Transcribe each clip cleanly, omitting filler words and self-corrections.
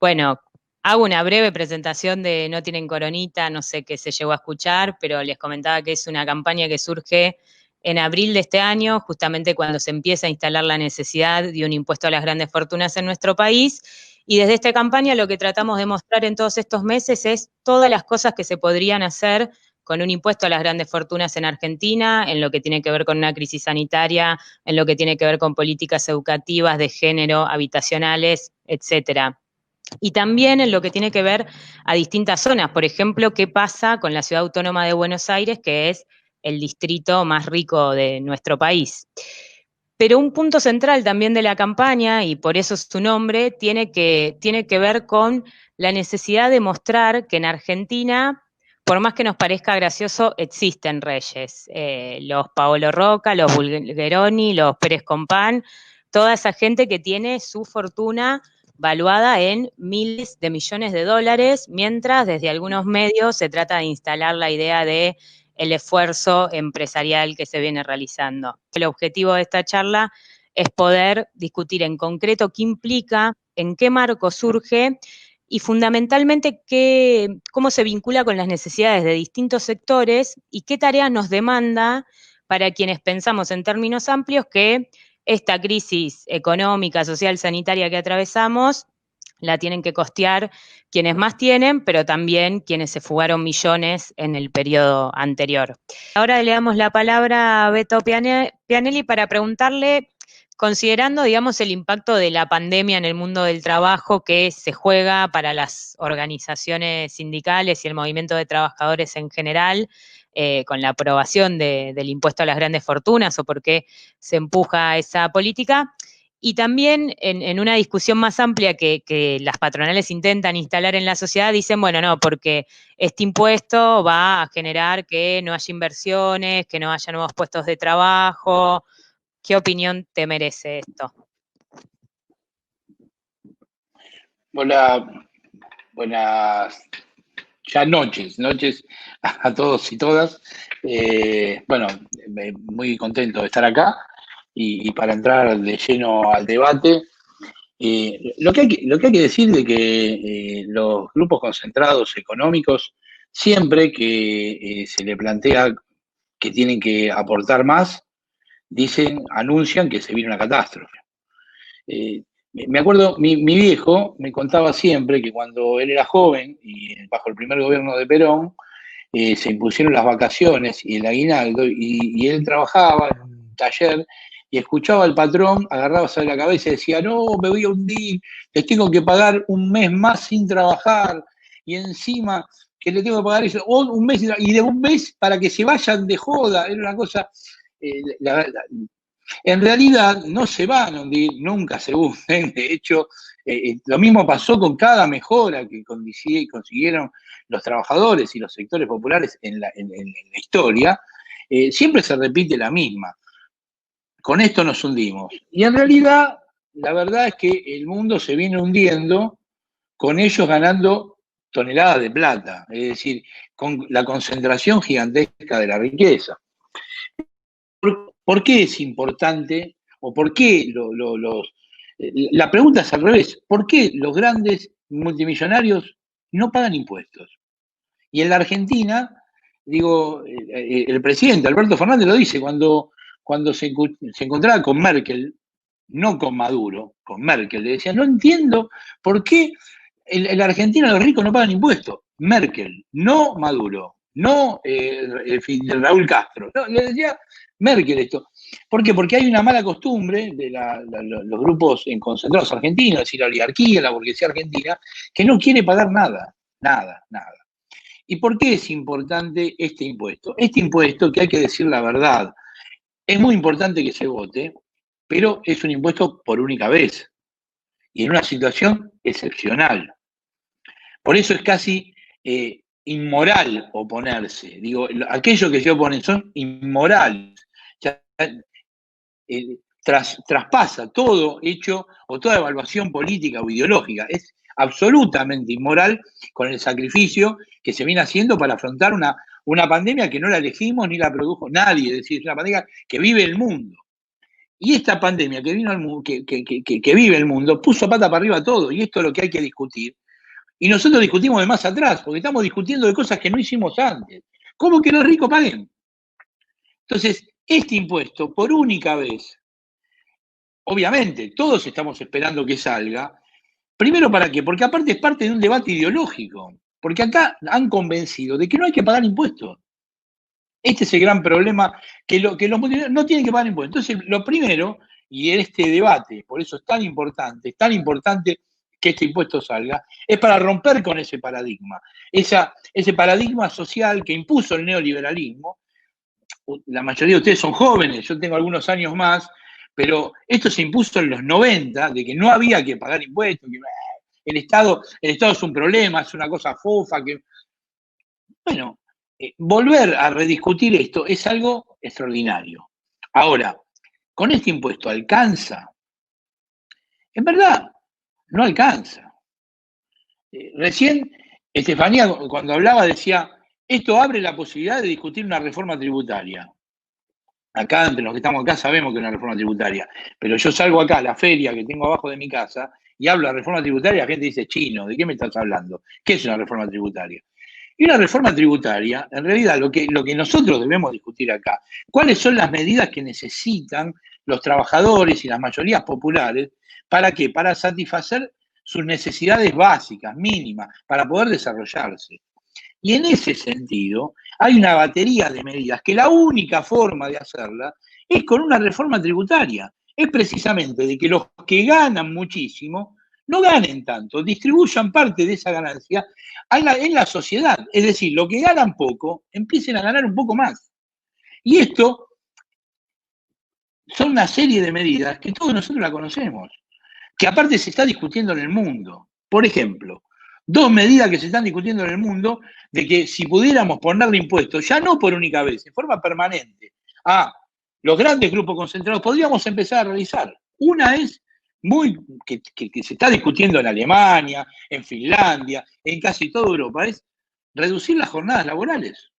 Bueno, hago una breve presentación de No tienen coronita, no sé qué se llegó a escuchar, pero les comentaba que es una campaña que surge en abril de este año, justamente cuando se empieza a instalar la necesidad de un impuesto a las grandes fortunas en nuestro país. Y desde esta campaña lo que tratamos de mostrar en todos estos meses es todas las cosas que se podrían hacer con un impuesto a las grandes fortunas en Argentina, en lo que tiene que ver con una crisis sanitaria, en lo que tiene que ver con políticas educativas, de género, habitacionales, etcétera. Y también en lo que tiene que ver a distintas zonas. Por ejemplo, qué pasa con la Ciudad Autónoma de Buenos Aires, que es el distrito más rico de nuestro país. Pero un punto central también de la campaña, y por eso es su nombre, tiene que ver con la necesidad de mostrar que en Argentina, por más que nos parezca gracioso, existen reyes. Los Paolo Roca, los Bulgeroni, los Pérez Compán, toda esa gente que tiene su fortuna valuada en miles de millones de dólares, mientras desde algunos medios se trata de instalar la idea de el esfuerzo empresarial que se viene realizando. El objetivo de esta charla es poder discutir en concreto qué implica, en qué marco surge y fundamentalmente cómo se vincula con las necesidades de distintos sectores y qué tareas nos demanda para quienes pensamos en términos amplios que esta crisis económica, social, sanitaria que atravesamos la tienen que costear quienes más tienen, pero también quienes se fugaron millones en el periodo anterior. Ahora le damos la palabra a Beto Pianelli para preguntarle, considerando, digamos, el impacto de la pandemia en el mundo del trabajo que se juega para las organizaciones sindicales y el movimiento de trabajadores en general, con la aprobación del impuesto a las grandes fortunas o por qué se empuja esa política, y también en una discusión más amplia que las patronales intentan instalar en la sociedad, dicen, bueno, no, porque este impuesto va a generar que no haya inversiones, que no haya nuevos puestos de trabajo. ¿Qué opinión te merece esto? Hola, buenas ya noches a todos y todas. Bueno, muy contento de estar acá y para entrar de lleno al debate. Lo que hay que decir de que los grupos concentrados económicos, siempre que se le plantea que tienen que aportar más, anuncian que se viene una catástrofe. Me acuerdo, mi viejo me contaba siempre que cuando él era joven y bajo el primer gobierno de Perón, se impusieron las vacaciones y el aguinaldo y él trabajaba en un taller y escuchaba al patrón, agarrábase de la cabeza y decía, no, me voy a hundir, les tengo que pagar un mes más sin trabajar y encima que le tengo que pagar eso, un mes y de un mes para que se vayan de joda, era una cosa, en realidad no se van a hundir, nunca se hunden. De hecho, lo mismo pasó con cada mejora que consiguieron los trabajadores y los sectores populares en la historia. Siempre se repite la misma. Con esto nos hundimos. Y en realidad, la verdad es que el mundo se viene hundiendo con ellos ganando toneladas de plata, es decir, con la concentración gigantesca de la riqueza. ¿Por qué es importante o por qué la pregunta es al revés? ¿Por qué los grandes multimillonarios no pagan impuestos? Y en la Argentina, digo, el presidente Alberto Fernández lo dice cuando se encontraba con Merkel, no con Maduro, con Merkel, le decía, no entiendo por qué en la Argentina los ricos no pagan impuestos. Merkel, no Maduro, no Raúl Castro. No, le decía Merkel esto. ¿Por qué? Porque hay una mala costumbre de los grupos concentrados argentinos, es decir, la oligarquía, la burguesía argentina, que no quiere pagar nada, nada, nada. ¿Y por qué es importante este impuesto? Este impuesto, que hay que decir la verdad, es muy importante que se vote, pero es un impuesto por única vez y en una situación excepcional. Por eso es casi inmoral oponerse. Digo, aquellos que se oponen son inmorales. Ya, traspasa todo hecho o toda evaluación política o ideológica. Es absolutamente inmoral con el sacrificio que se viene haciendo para afrontar una pandemia que no la elegimos ni la produjo nadie. Es decir, es una pandemia que vive el mundo. Y esta pandemia que vino al mundo, que vive el mundo, puso pata para arriba todo, y esto es lo que hay que discutir. Y nosotros discutimos de más atrás, porque estamos discutiendo de cosas que no hicimos antes. ¿Cómo que los ricos paguen? Entonces, este impuesto, por única vez, obviamente, todos estamos esperando que salga. Primero, ¿para qué? Porque aparte es parte de un debate ideológico. Porque acá han convencido de que no hay que pagar impuestos. Este es el gran problema, que los multimillonarios no tienen que pagar impuestos. Entonces, lo primero, y en este debate, por eso es tan importante que este impuesto salga, es para romper con ese paradigma. Ese paradigma social que impuso el neoliberalismo. La mayoría de ustedes son jóvenes, yo tengo algunos años más, pero esto se impuso en los 90, de que no había que pagar impuestos, que el Estado es un problema, es una cosa fofa, que... Bueno, volver a rediscutir esto es algo extraordinario. Ahora, ¿con este impuesto alcanza? En verdad, no alcanza. Recién, Estefanía, cuando hablaba, decía, esto abre la posibilidad de discutir una reforma tributaria. Acá, entre los que estamos acá, sabemos que es una reforma tributaria, pero yo salgo acá a la feria que tengo abajo de mi casa y hablo de reforma tributaria, la gente dice, chino, ¿de qué me estás hablando? ¿Qué es una reforma tributaria? Y una reforma tributaria, en realidad, lo que nosotros debemos discutir acá, ¿cuáles son las medidas que necesitan los trabajadores y las mayorías populares? ¿Para qué? Para satisfacer sus necesidades básicas, mínimas, para poder desarrollarse. Y en ese sentido, hay una batería de medidas que la única forma de hacerla es con una reforma tributaria. Es precisamente de que los que ganan muchísimo no ganen tanto, distribuyan parte de esa ganancia en la sociedad. Es decir, los que ganan poco empiecen a ganar un poco más. Y esto son una serie de medidas que todos nosotros la conocemos, que aparte se está discutiendo en el mundo. Por ejemplo, dos medidas que se están discutiendo en el mundo de que si pudiéramos ponerle impuestos, ya no por única vez, en forma permanente, a los grandes grupos concentrados, podríamos empezar a realizar. Una es que se está discutiendo en Alemania, en Finlandia, en casi toda Europa, es reducir las jornadas laborales.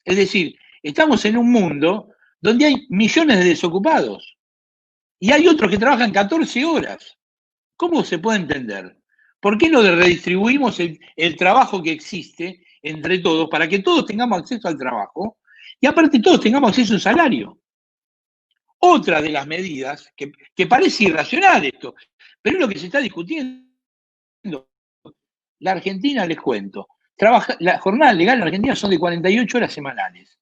Es decir, estamos en un mundo donde hay millones de desocupados y hay otros que trabajan 14 horas. ¿Cómo se puede entender? ¿Por qué no redistribuimos el trabajo que existe entre todos para que todos tengamos acceso al trabajo y aparte todos tengamos acceso a un salario? Otra de las medidas, que parece irracional esto, pero es lo que se está discutiendo. La Argentina, les cuento, la jornada legal en la Argentina son de 48 horas semanales.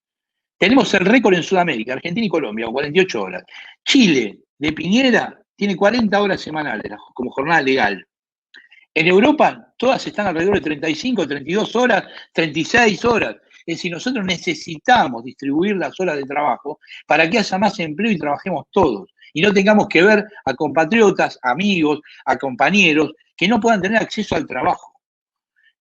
Tenemos el récord en Sudamérica, Argentina y Colombia, 48 horas. Chile, de Piñera, tiene 40 horas semanales como jornada legal. En Europa, todas están alrededor de 35, 32 horas, 36 horas. Es decir, nosotros necesitamos distribuir las horas de trabajo para que haya más empleo y trabajemos todos. Y no tengamos que ver a compatriotas, amigos, a compañeros que no puedan tener acceso al trabajo.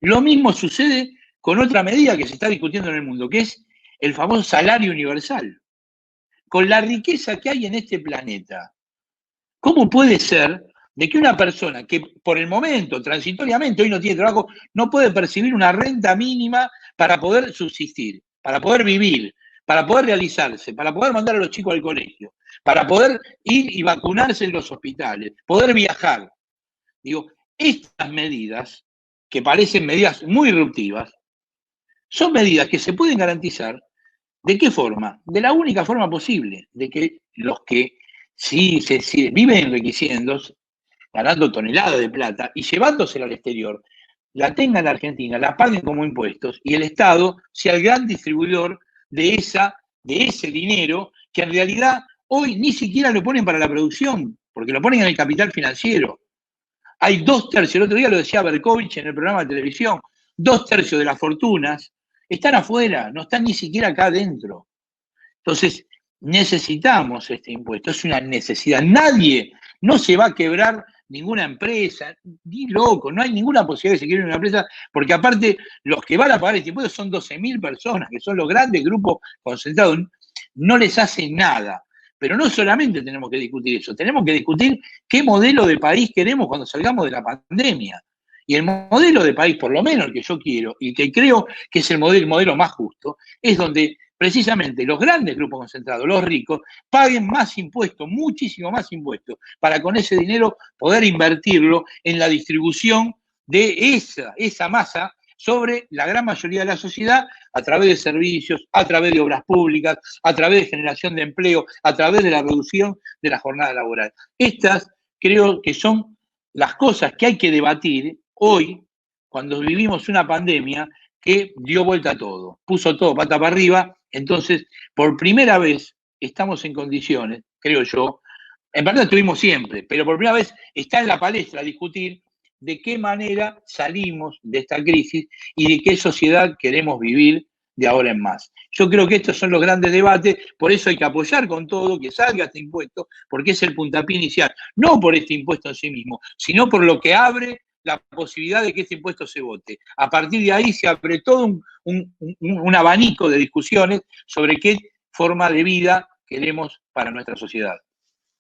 Lo mismo sucede con otra medida que se está discutiendo en el mundo, que es el famoso salario universal. Con la riqueza que hay en este planeta, ¿cómo puede ser de que una persona que por el momento, transitoriamente, hoy no tiene trabajo, no puede percibir una renta mínima para poder subsistir, para poder vivir, para poder realizarse, para poder mandar a los chicos al colegio, para poder ir y vacunarse en los hospitales, poder viajar? Digo, estas medidas, que parecen medidas muy disruptivas, son medidas que se pueden garantizar. ¿De qué forma? De la única forma posible, de que los que sí viven enriqueciéndose, ganando toneladas de plata y llevándosela al exterior, la tengan en la Argentina, la paguen como impuestos y el Estado sea el gran distribuidor de ese dinero que en realidad hoy ni siquiera lo ponen para la producción, porque lo ponen en el capital financiero. Hay 2/3, el otro día lo decía Berkovich en el programa de televisión, 2/3 de las fortunas están afuera, no están ni siquiera acá adentro. Entonces, necesitamos este impuesto, es una necesidad. Nadie, no se va a quebrar ninguna empresa, ni loco, no hay ninguna posibilidad de que se quiebre una empresa, porque aparte los que van a pagar este impuesto son 12.000 personas, que son los grandes grupos concentrados, no les hace nada. Pero no solamente tenemos que discutir eso, tenemos que discutir qué modelo de país queremos cuando salgamos de la pandemia. Y el modelo de país, por lo menos el que yo quiero, y que creo que es el modelo más justo, es donde precisamente los grandes grupos concentrados, los ricos, paguen más impuestos, muchísimo más impuestos, para con ese dinero poder invertirlo en la distribución de esa masa sobre la gran mayoría de la sociedad a través de servicios, a través de obras públicas, a través de generación de empleo, a través de la reducción de la jornada laboral. Estas creo que son las cosas que hay que debatir hoy, cuando vivimos una pandemia que dio vuelta a todo, puso todo pata para arriba. Entonces, por primera vez estamos en condiciones, creo yo, en verdad estuvimos siempre, pero por primera vez está en la palestra discutir de qué manera salimos de esta crisis y de qué sociedad queremos vivir de ahora en más. Yo creo que estos son los grandes debates, por eso hay que apoyar con todo que salga este impuesto, porque es el puntapié inicial, no por este impuesto en sí mismo, sino por lo que abre la posibilidad de que este impuesto se vote. A partir de ahí se abre todo un abanico de discusiones sobre qué forma de vida queremos para nuestra sociedad.